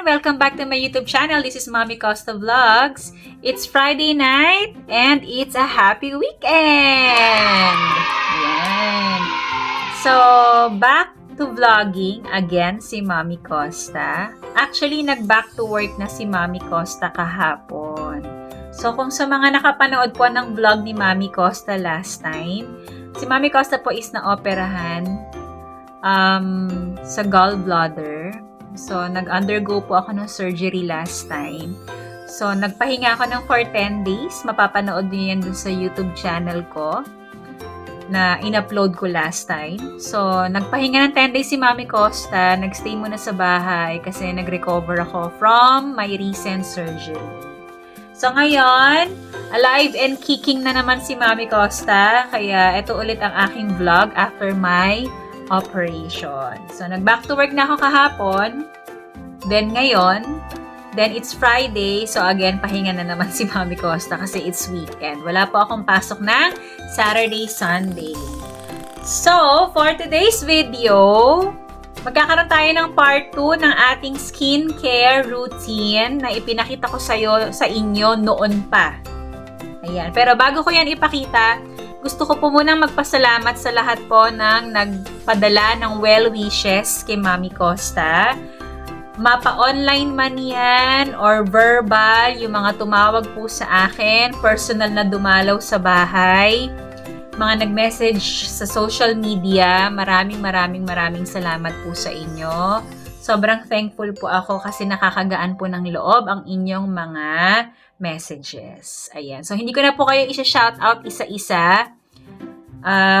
Welcome back to my YouTube channel. This is Mommy Costa Vlogs. It's Friday night and it's a happy weekend! Yan. So, back to vlogging again si Mommy Costa. Actually, nag-back to work na si Mommy Costa kahapon. So, kung sa mga nakapanood po ng vlog ni Mommy Costa last time, si Mommy Costa po is na-operahan sa gallbladder. So, nag-undergo po ako ng surgery last time. So, nagpahinga ako ng for 10 days. Mapapanood niyo yan dun sa YouTube channel ko na in-upload ko last time. So, nagpahinga ng 10 days si Mommy Costa. Nagstay muna sa bahay kasi nag-recover ako from my recent surgery. So, ngayon, alive and kicking na naman si Mommy Costa. Kaya, ito ulit ang aking vlog after my operation. So, nag-back to work na ako kahapon. Then, ngayon, then it's Friday. So, again, pahinga na naman si Mommy Costa kasi it's weekend. Wala po akong pasok ng Saturday, Sunday. So, for today's video, magkakaroon tayo ng part 2 ng ating skincare routine na ipinakita ko sa inyo noon pa. Ayan. Pero bago ko yan ipakita, gusto ko po munang magpasalamat sa lahat po ng nagpadala ng well wishes kay Mommy Costa. Mapa-online man yan or verbal, yung mga tumawag po sa akin, personal na dumalaw sa bahay, mga nag-message sa social media, maraming salamat po sa inyo. Sobrang thankful po ako kasi nakakagaan po ng loob ang inyong mga messages. Ayan. So, hindi ko na po kayo isa-shoutout isa-isa.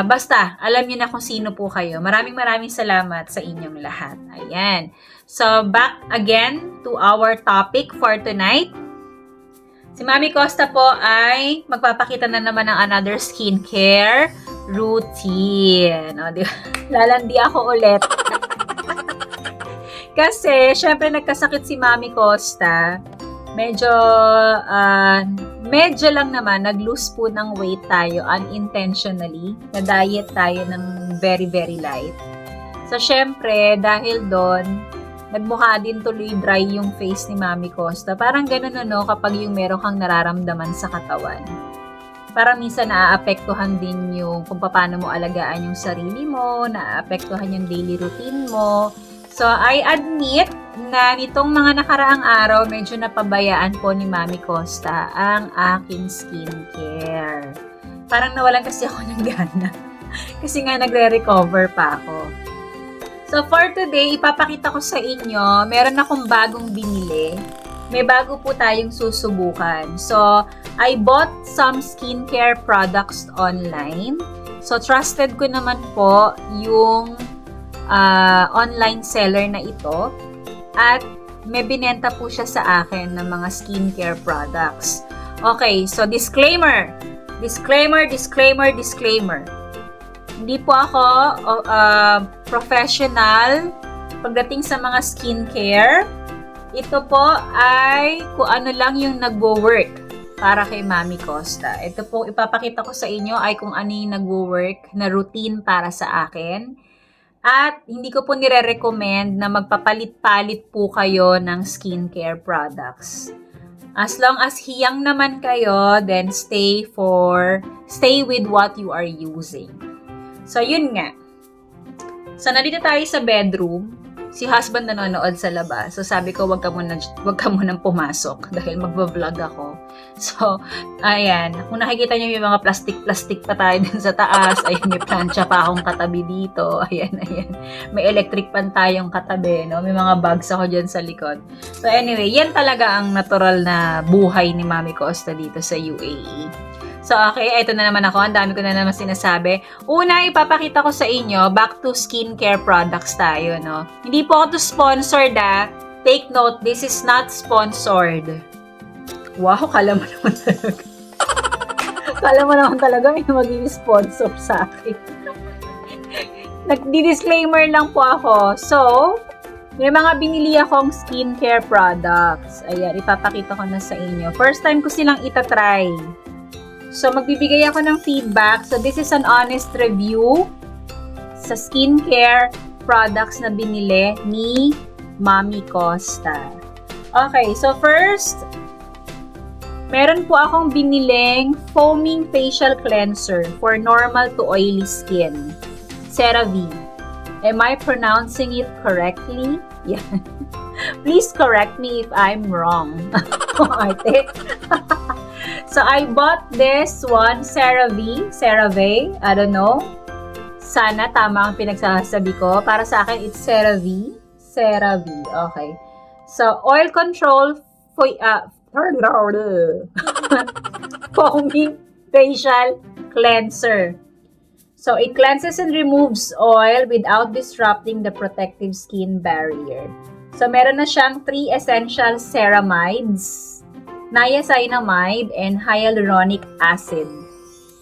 Basta, alam niyo na kung sino po kayo. Maraming salamat sa inyong lahat. Ayan. So, back again to our topic for tonight. Si Mommy Costa po ay magpapakita na naman ng another skincare routine. O, di ba? Lalandi ako ulit. Kasi, syempre, nagkasakit si Mommy Costa. Medyo lang naman, nag-lose po ng weight tayo unintentionally. Na-diet tayo ng very light. So, syempre, dahil doon, nagmukha din tuloy dry yung face ni Mommy Costa. Parang ganun kapag yung meron kang nararamdaman sa katawan. Parang minsan naaapektuhan din yung kung paano mo alagaan yung sarili mo, naaapektuhan yung daily routine mo. So, I admit na nitong mga nakaraang araw, medyo napabayaan po ni Mommy Costa ang aking skincare. Parang nawalan kasi ako ng gana. Kasi nga nagre-recover pa ako. So, for today, ipapakita ko sa inyo, meron akong bagong binili. May bago po tayong susubukan. So, I bought some skincare products online. So, trusted ko naman po yung online seller na ito. At may binenta po siya sa akin ng mga skincare products. Okay, so disclaimer. Hindi po ako professional pagdating sa mga skincare. Ito po ay kung ano lang yung nagwo-work para kay Mommy Costa. Ito po ipapakita ko sa inyo ay kung ano yung nagwo-work na routine para sa akin. At hindi ko po nire-recommend na magpapalit-palit po kayo ng skincare products. As long as hiyang naman kayo, then stay with what you are using. So, yun nga. So, nandito tayo sa bedroom. Si husband nanonood sa labas. So, sabi ko, wag ka munang pumasok dahil magbablog ako. So, ayan. Kung nakikita niyo yung mga plastic pa tayo dun sa taas. Ayan, may plancha pa akong katabi dito. Ayan. May electric pan tayong katabi. No? May mga bags ako dyan sa likod. So, anyway, yan talaga ang natural na buhay ni Mommy Costa dito sa UAE. So, okay, ito na naman ako. Ang dami ko na naman sinasabi. Una, ipapakita ko sa inyo, back to skincare products tayo, no? Hindi po ako to sponsored, Take note, this is not sponsored. Wow, kala mo naman talaga. Kala mo naman talaga may magiging sponsor sa akin. Nag-disclaimer lang po ako. So, may mga binili akong skincare products. Ayan, ipapakita ko na sa inyo. First time ko silang itatry. So, magbibigay ako ng feedback. So, this is an honest review sa skincare products na binili ni Mommy Costa. Okay, so first, meron po akong biniling foaming facial cleanser for normal to oily skin. CeraVe. Am I pronouncing it correctly? Yeah. Please correct me if I'm wrong. Ate. So I bought this one, CeraVe, I don't know. Sana tama ang pinagsasabi ko. Para sa akin, it's CeraVe. Okay. So, oil control foaming facial cleanser. So, it cleanses and removes oil without disrupting the protective skin barrier. So, meron na siyang 3 essential ceramides, niacinamide, and hyaluronic acid.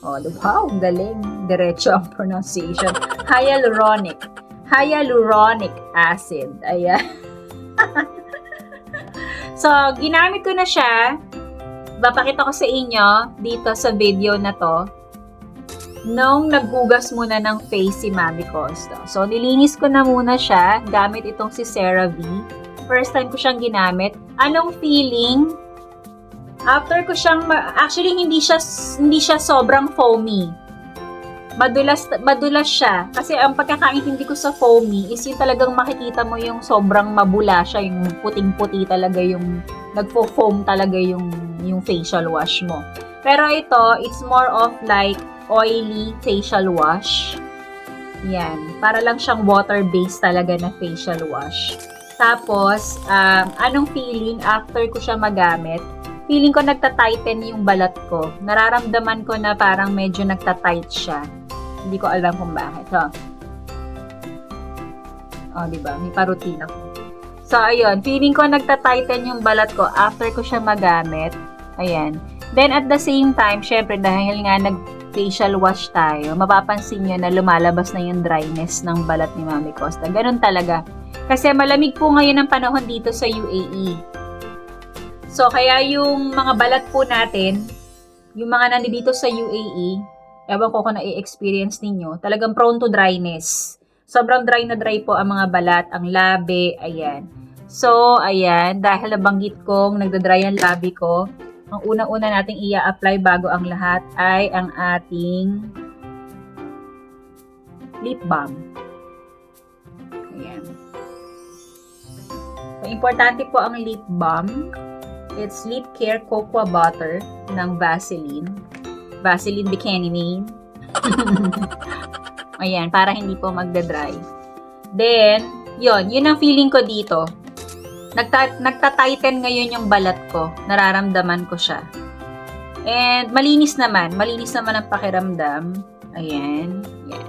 Oh, wow, galing. Diretso ang pronunciation. Hyaluronic acid. Ayan. So, ginamit ko na siya. Papakita ko sa inyo dito sa video na to. Nung naghugas muna ng face si Mami Costa. So, nilinis ko na muna siya gamit itong si CeraVe. First time ko siyang ginamit. Anong feeling? After ko siyang, actually hindi siya sobrang foamy. Madulas siya. Kasi ang pagkakaintindi ko sa foamy is yung talagang makikita mo yung sobrang mabula siya, yung puting-puti talaga, yung nagfo-foam talaga yung facial wash mo. Pero ito, it's more of like oily facial wash. Yan. Para lang siyang water-based talaga na facial wash. Tapos, anong feeling after ko siya magamit? Feeling ko nagta-tighten yung balat ko. Nararamdaman ko na parang medyo nagta-tight siya. Hindi ko alam kung bakit. Oh, diba? May parutin ako. So, ayun. Feeling ko nagta-tighten yung balat ko after ko siya magamit. Ayan. Then, at the same time, syempre, dahil nga nag-facial wash tayo, mapapansin nyo na lumalabas na yung dryness ng balat ni Mami Costa. Ganun talaga. Kasi malamig po ngayon ang panahon dito sa UAE. So, kaya yung mga balat po natin, yung mga nandito sa UAE, ewan ko kung na-experience ninyo, talagang prone to dryness. Sobrang dry na dry po ang mga balat, ang labi, ayan. So, ayan, dahil nabanggit kong nagda-dry ang labi ko, ang unang-una nating i-apply bago ang lahat ay ang ating lip balm. Ayan. So, importante po ang lip balm. It's Lip Care Cocoa Butter ng Vaseline. Vaseline Bikini Mane. Ayan, para hindi po magda-dry. Then, yun ang feeling ko dito. Nagta-tighten ngayon yung balat ko. Nararamdaman ko siya. And malinis naman ang pakiramdam. Ayan, yan.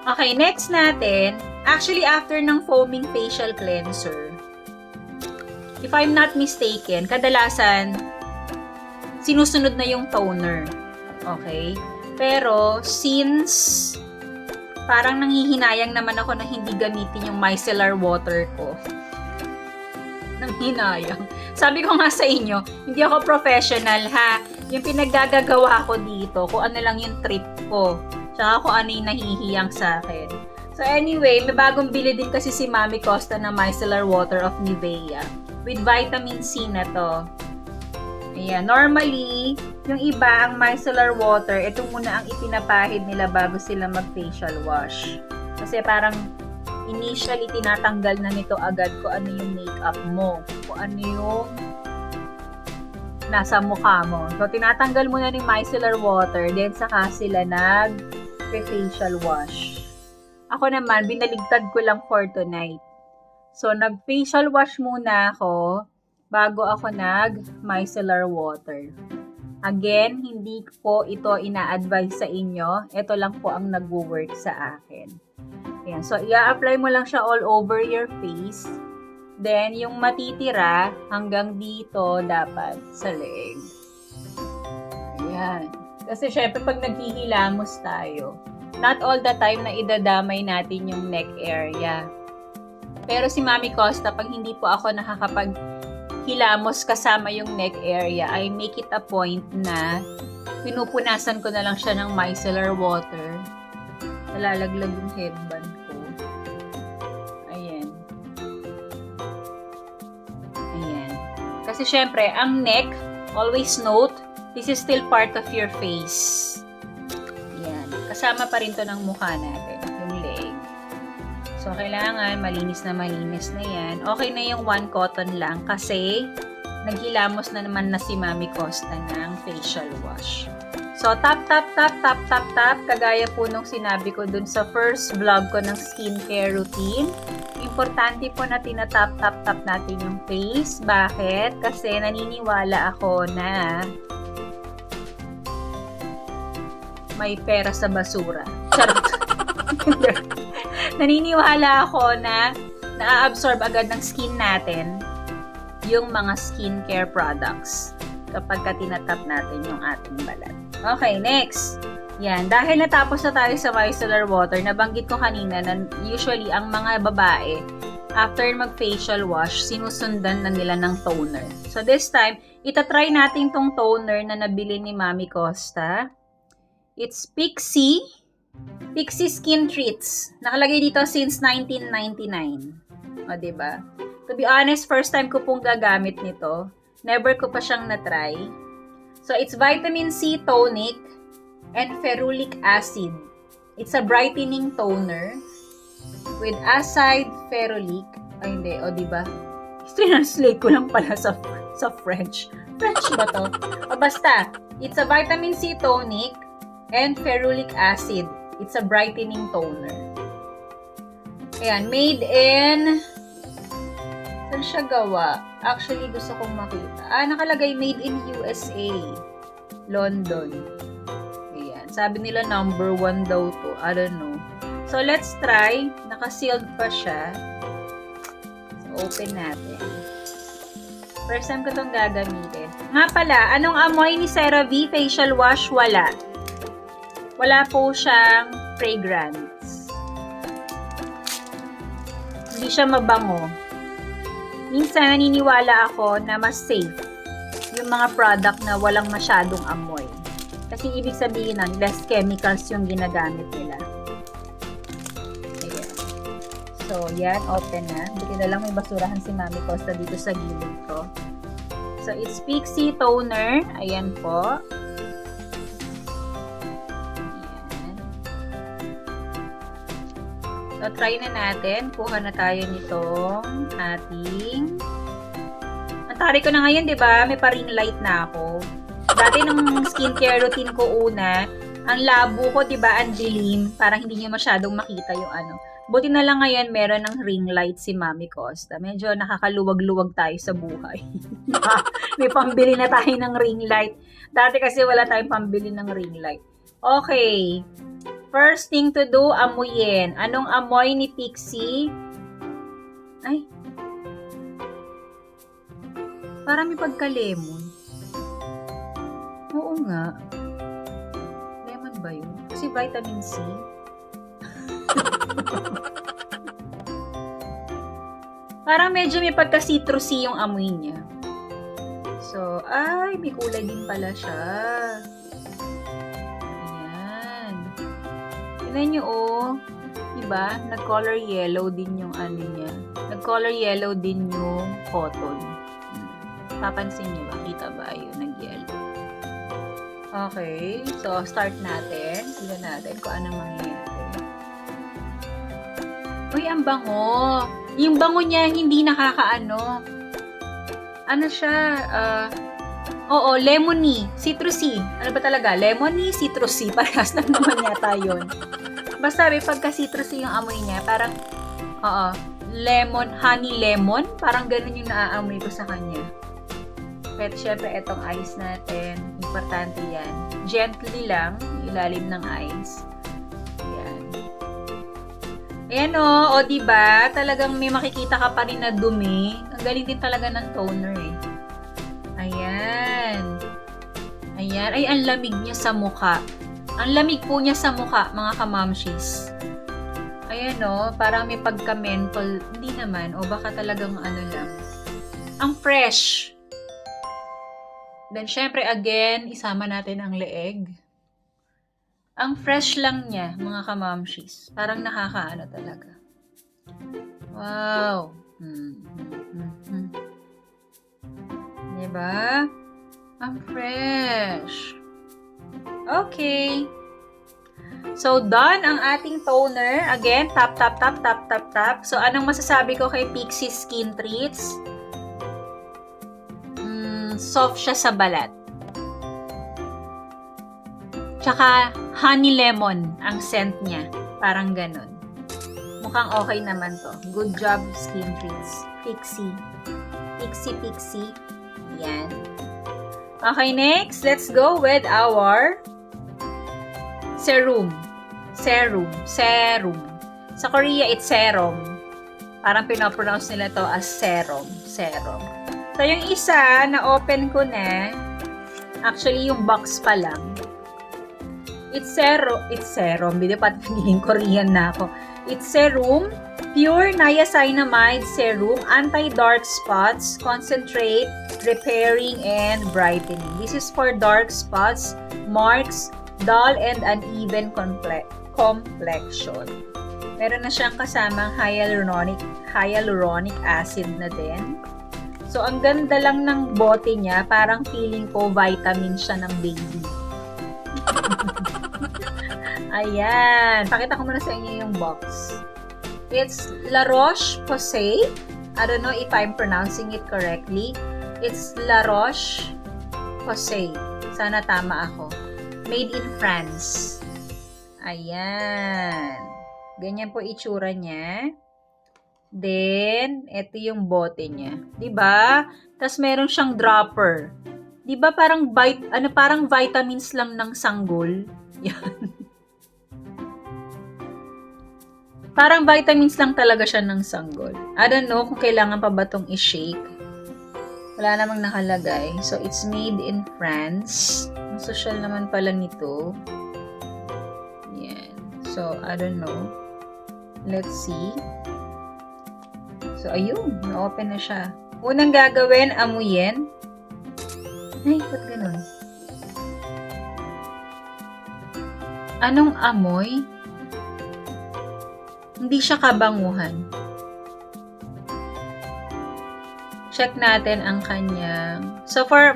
Okay, next natin, actually after ng foaming facial cleanser, if I'm not mistaken, kadalasan, sinusunod na yung toner. Okay? Pero, since parang nanghihinayang naman ako na hindi gamitin yung micellar water ko. Nanghinayang. Sabi ko nga sa inyo, hindi ako professional ha. Yung pinaggagawa ko dito, kung ano lang yung trip ko. Tsaka kung ano yung nahihiyang sa akin. So anyway, may bagong bili din kasi si Mami Costa na micellar water of Nivea. With vitamin C na to. Ayan. Normally, yung iba, ang micellar water, ito muna ang ipinapahid nila bago sila mag-facial wash. Kasi parang initially, tinatanggal na nito agad kung ano yung makeup mo. Kung ano yung nasa mukha mo. So, tinatanggal muna ng micellar water, then saka sila nag-facial wash. Ako naman, binaligtad ko lang for tonight. So, nag-facial wash muna ako bago ako nag-micellar water. Again, hindi po ito ina-advise sa inyo. Ito lang po ang nag-work sa akin. Ayan. So, i-apply mo lang siya all over your face. Then, yung matitira hanggang dito dapat sa leeg. Ayan. Kasi syempre pag naghihilamos tayo, not all the time na idadamay natin yung neck area. Pero si Mami Costa, pag hindi po ako nakakapaghilamos kasama yung neck area, I make it a point na pinupunasan ko na lang siya ng micellar water. Nalalaglag yung headband ko. Ayan. Kasi syempre, ang neck, always note, this is still part of your face. Yan. Kasama pa rin to ng mukha natin, yung leg. So, kailangan malinis na yan. Okay na yung one cotton lang kasi naghilamos na naman na si Mami Costa ng facial wash. So, tap. Kagaya po nung sinabi ko dun sa first vlog ko ng skincare routine. Importante po na tinatap natin yung face. Bakit? Kasi naniniwala ako na may pera sa basura. Charot. Naniniwala ako na na-absorb agad ng skin natin yung mga skincare products kapag tinatap natin yung ating balat. Okay, next. Yan, dahil natapos na tayo sa micellar water, nabanggit ko kanina na usually ang mga babae, after mag-facial wash, sinusundan na nila ng toner. So this time, itatry natin tong toner na nabili ni Mami Costa. It's Pixi Skin Treats. Nakalagay dito since 1999. O, diba? To be honest, first time ko pong gagamit nito. Never ko pa siyang na-try. So, it's vitamin C tonic and ferulic acid. It's a brightening toner with acid ferulic. Ay, hindi. O, diba? Translate ko lang pala sa French. French ba to? O, basta. It's a vitamin C tonic and ferulic acid. It's a brightening toner. Ayan, made in... Saan siya gawa? Actually, gusto kong makita. Nakalagay made in USA. London. Ayan. Sabi nila number 1 daw to. I don't know. So, let's try. Naka-sealed pa siya. So, open natin. First time ko itong gagamitin. Nga pala, anong amoy ni CeraVe facial wash? Wala. Wala po siyang fragrance. Hindi siya mabango. Minsan, naniniwala ako na mas safe yung mga product na walang masyadong amoy. Kasi ibig sabihin nun, less chemicals yung ginagamit nila. Ayan. So, yan. Open na. Buti na lang may basurahan si Mami Costa dito sa gilid ko. So, it's Pixi Toner. Ayan po. So, try na natin. Kuha na tayo nitong ating... Ang tari ko na ngayon, di ba? May pa-ring light na ako. Dati nung skincare routine ko una, ang labo ko, di ba, ang dilim. Parang hindi nyo masyadong makita yung ano. Buti na lang ngayon, meron ng ring light si Mami Costa. Medyo nakakaluwag-luwag tayo sa buhay. May pambili na tayo ng ring light. Dati kasi wala tayong pambili ng ring light. Okay. First thing to do, amuyin. Anong amoy ni Pixi? Ay. Parang may pagka-lemon. Oo nga. Lemon ba yun? Kasi vitamin C. Parang medyo may pagka-citrusy yung amoy niya. So, ay, may kulay din pala siya. Tignan nyo, oh. Diba? Nag-color yellow din yung ano niya. Nag-color yellow din yung cotton. Papansin nyo ba? Kita ba? Ayun, nag-yellow. Okay. So, start natin. Tignan natin kung ano mangyayari. Uy, ang bango. Yung bango niya, hindi nakakaano. Ano siya? Oo, lemony. Citrusy. Ano ba talaga? Lemony, citrusy. Parehas lang naman yata yun. Basta may pagka-citrusy yung amoy niya. Parang, lemon, honey lemon. Parang ganun yung naaamoy ko sa kanya. Pero syempre, etong eyes natin. Importante yan. Gently lang, ilalim ng eyes. Ayan. Ayan o, diba? Talagang may makikita ka pa rin na dumi. Ang galing din talaga ng toner eh. Ayan. Ayan. Ay, ang lamig niya sa mukha. Ang lamig po niya sa mukha, mga kamamshis. Ayan o, parang may pagka-menthol. Hindi naman. O baka talagang ano lang. Ang fresh. Then, syempre, again, isama natin ang leeg. Ang fresh lang niya, mga kamamshis. Parang nakakaano talaga. Wow. Diba? Ang fresh. Okay. So, done ang ating toner. Again, tap, tap, tap, tap, tap, tap. So, anong masasabi ko kay Pixi Skin Treats? Soft siya sa balat. Tsaka, honey lemon ang scent niya. Parang ganun. Mukhang okay naman to. Good job, Skin Treats. Pixi. Pixi. Yan. Okay, next. Let's go with our serum. Sa Korea, it's serum. Parang pinopronounce nila to as serum. So, yung isa, na-open ko na. Actually, yung box pa lang. It's serum. Hindi pa naging Korean na ako. It's serum. Pure niacinamide serum. Anti-dark spots. Concentrate. Repairing and brightening. This is for dark spots, marks, dull and uneven complexion. Meron na siyang kasamang hyaluronic acid na din. So, ang ganda lang ng bote niya. Parang feeling ko vitamin siya ng baby. Ayan. Pakita ko muna sa inyo yung box. It's La Roche-Posay. I don't know if I'm pronouncing it correctly. It's La Roche-Posay. Sana tama ako. Made in France. Ayan. Ganyan po itsura niya. Then, ito yung bote niya. 'Di ba? Tapos meron siyang dropper. 'Di ba parang parang vitamins lang ng sanggol? Yan. Parang vitamins lang talaga siya ng sanggol. I don't know kung kailangan pa ba tong i-shake. Wala namang nakalagay. So, it's made in France. Ang social naman pala nito. Yan. So, I don't know. Let's see. So, ayun. Na-open na siya. Unang gagawin, amuyin. Ay, ba't ganun? Anong amoy? Hindi siya kabanguhan. Check natin ang kanyang... So, for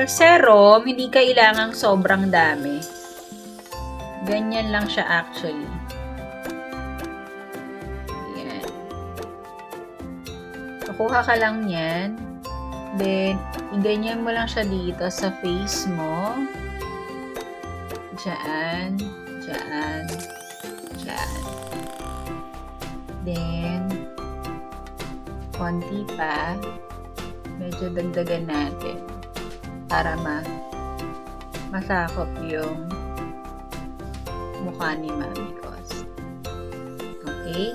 serum, hindi kailangang sobrang dami. Ganyan lang siya actually. Ayan. Kukuha ka lang yan. Then, iganyan mo lang siya dito sa face mo. Diyan. Then, konti pa. Medyo dagdagan natin. Para masakop yung mukha ni Mami Costa. Okay?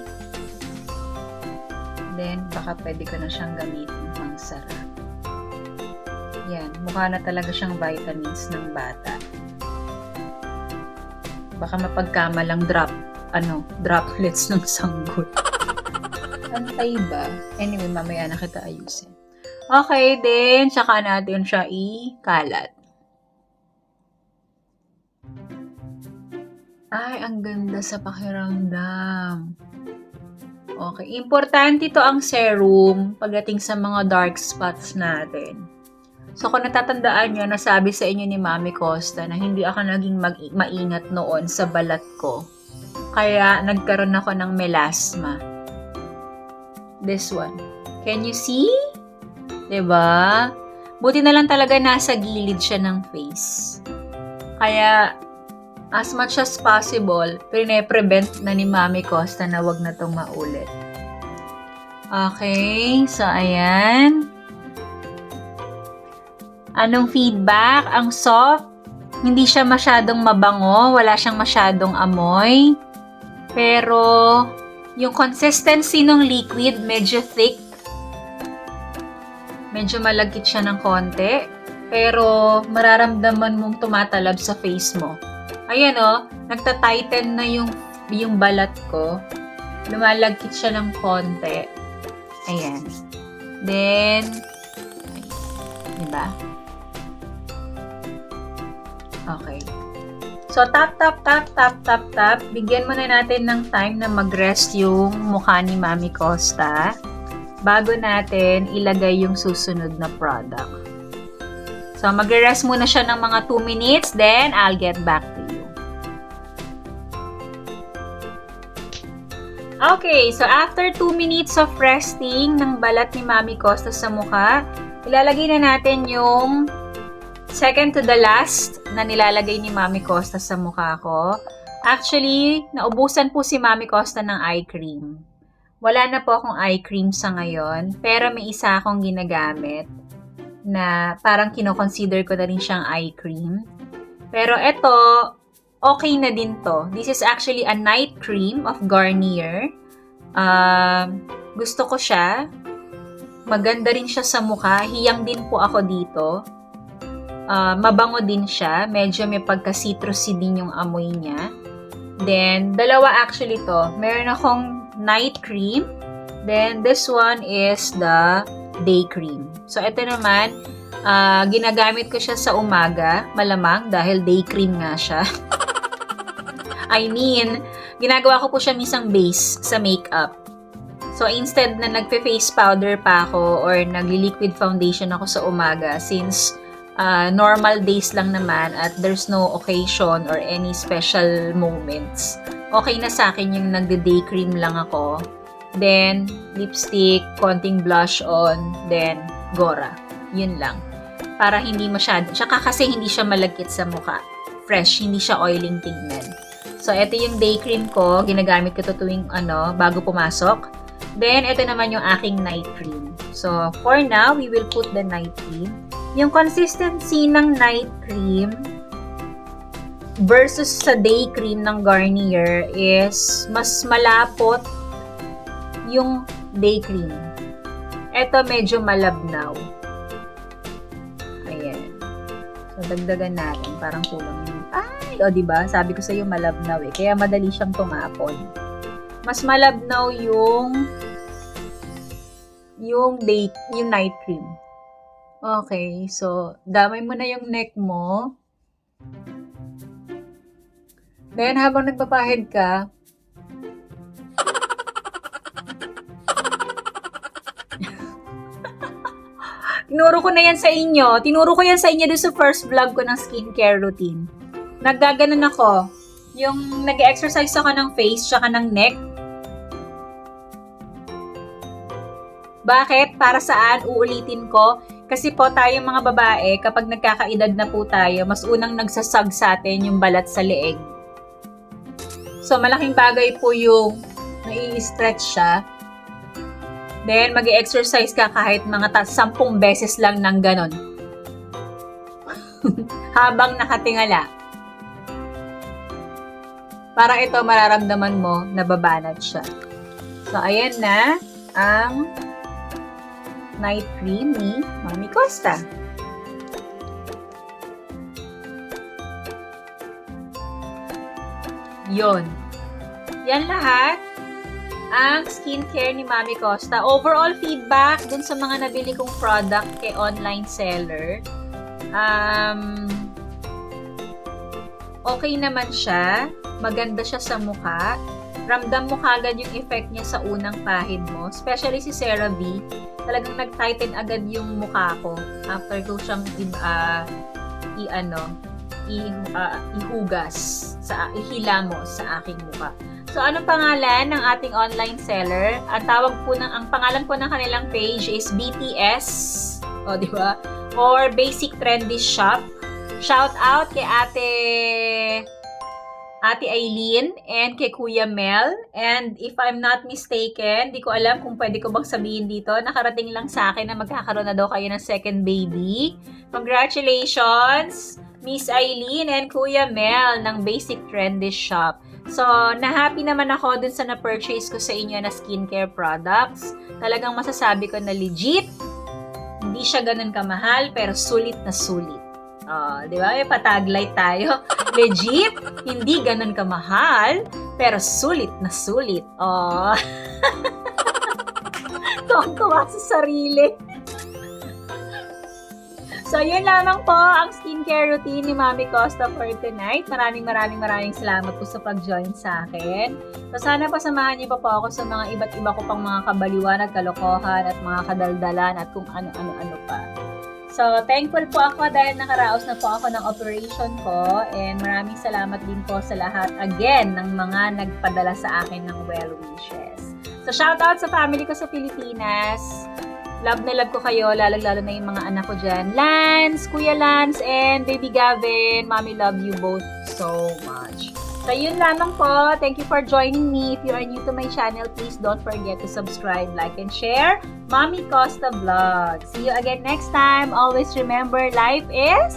Then, baka pwede ko na siyang gamitin pang sarap. Yan. Mukha na talaga siyang vitamins ng bata. Baka mapagkamalang droplets ng sanggol. Antay ba? Anyway, mamaya na kita ayusin. Okay, then, saka natin siya ikalat. Ay, ang ganda sa pakiramdam. Okay, importante ito ang serum pagdating sa mga dark spots natin. So, kung natatandaan nyo, nasabi sa inyo ni Mami Costa na hindi ako naging maingat noon sa balat ko. Kaya, nagkaroon ako ng melasma. This one. Can you see? Diba? Buti na lang talaga nasa gilid siya ng face. Kaya, as much as possible, prevent na ni Mami Costa na wag na itong maulit. Okay, so ayan. Anong feedback? Ang soft, hindi siya masyadong mabango, wala siyang masyadong amoy. Pero, yung consistency ng liquid, medyo thick. Medyo malagkit siya ng konti. Pero, mararamdaman mong tumatalab sa face mo. Ayan o, nagta-tighten na yung balat ko. Lumalagkit siya ng konti. Ayan. Then, diba? Okay. So, tap. Bigyan muna natin ng time na mag-rest yung mukha ni Mami Costa bago natin ilagay yung susunod na product. So, magre-rest muna siya ng mga 2 minutes, then I'll get back to you. Okay, so after 2 minutes of resting ng balat ni Mami Costa sa mukha, ilalagay na natin yung second to the last na nilalagay ni Mami Costa sa mukha ko. Actually, naubusan po si Mami Costa ng eye cream. Wala na po akong eye cream sa ngayon, pero may isa akong ginagamit na parang kino-consider ko na rin siyang eye cream. Pero ito, okay na din to. This is actually a night cream of Garnier. Gusto ko siya. Maganda rin siya sa mukha. Hiyang din po ako dito. Mabango din siya. Medyo may pagka-citrusy din yung amoy niya. Then, dalawa actually to. Meron akong night cream. Then, this one is the day cream. So, ito naman, ginagamit ko siya sa umaga, malamang, dahil day cream nga siya. I mean, ginagawa ko po siya misang base sa makeup. So, instead na nagpe-face powder pa ako or nagli-liquid foundation ako sa umaga, since normal days lang naman at there's no occasion or any special moments, okay na sa akin yung nagde-day cream lang ako. Then, lipstick, konting blush on, then, Gora. Yun lang. Para hindi masyado. Tsaka kasi hindi siya malagkit sa mukha. Fresh, hindi siya oiling tingnan. So, ito yung day cream ko. Ginagamit ko ito tuwing bago pumasok. Then, ito naman yung aking night cream. So, for now, we will put the night cream. Yung consistency ng night cream versus sa day cream ng Garnier is mas malapot yung day cream. Ito medyo malabnaw. Ayan. So, dagdagan natin. Parang kulang yun. Ay! O, diba? Sabi ko sa'yo malabnaw eh. Kaya madali siyang tumapon. Mas malabnaw yung night cream. Okay. So, damay mo na yung neck mo. Then, habang nagpapahid ka, tinuro ko na yan sa inyo. Tinuro ko yan sa inyo doon sa first vlog ko ng skincare routine. Naggaganon ako. Yung nag-exercise ako ng face tsaka ng neck. Bakit? Para saan? Uulitin ko. Kasi po tayong mga babae, kapag nagkakaedad na po tayo, mas unang nagsasag sa atin yung balat sa leeg. So, malaking bagay po yung nai-stretch siya. Then, mag-exercise ka kahit mga 10 beses lang ng ganon. Habang nakatingala. Para ito, mararamdaman mo na babanat siya. So, ayan na ang night cream ni Mami Costa. Yon. Yan lahat ang skincare ni Mami Costa. Overall feedback dun sa mga nabili kong product kay online seller. Okay naman siya. Maganda siya sa mukha. Ramdam mo kagad yung effect niya sa unang pahid mo. Especially si CeraVe. Talagang nag-tighten agad yung mukha ko. After ko siyang ihugas. Ihilamos sa aking mukha. So, anong pangalan ng ating online seller? Ang pangalan po ng kanilang page is BTS. O, di ba? Or Basic Trendy Shop. Shout out kay Ate Aileen and kay Kuya Mel. And if I'm not mistaken, di ko alam kung pwede ko bang sabihin dito, nakarating lang sa akin na magkakaroon na daw kayo ng second baby. Congratulations, Miss Aileen and Kuya Mel ng Basic Trendy Shop. So, na-happy naman ako dun sa na-purchase ko sa inyo na skincare products. Talagang masasabi ko na legit. Hindi siya ganun kamahal, pero sulit na sulit. Di ba? May pataglay tayo. Legit, hindi ganun kamahal, pero sulit na sulit. Tuwang-tuwa sa sarili. So, yun lamang po ang skincare routine ni Mami Costa for tonight. Maraming salamat po sa pag-join sa akin. So, sana pasamahan niyo pa po ako sa mga iba't iba ko pang mga kabaliwan at kalokohan at mga kadaldalan at kung ano-ano pa. So, thankful po ako dahil nakaraos na po ako ng operation ko and maraming salamat din po sa lahat again ng mga nagpadala sa akin ng well wishes. So, shoutout sa family ko sa Pilipinas. Love na love ko kayo, lalo-lalo na yung mga anak ko dyan. Lance, Kuya Lance, and Baby Gavin. Mommy love you both so much. So, yun lamang po. Thank you for joining me. If you are new to my channel, please don't forget to subscribe, like, and share. Mommy Costa Vlog. See you again next time. Always remember, life is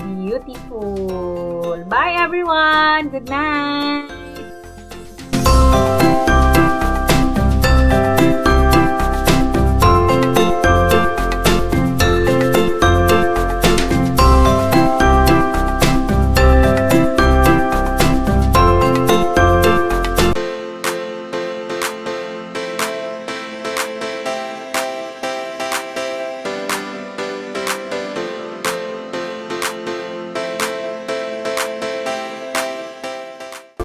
beautiful. Bye, everyone. Good night.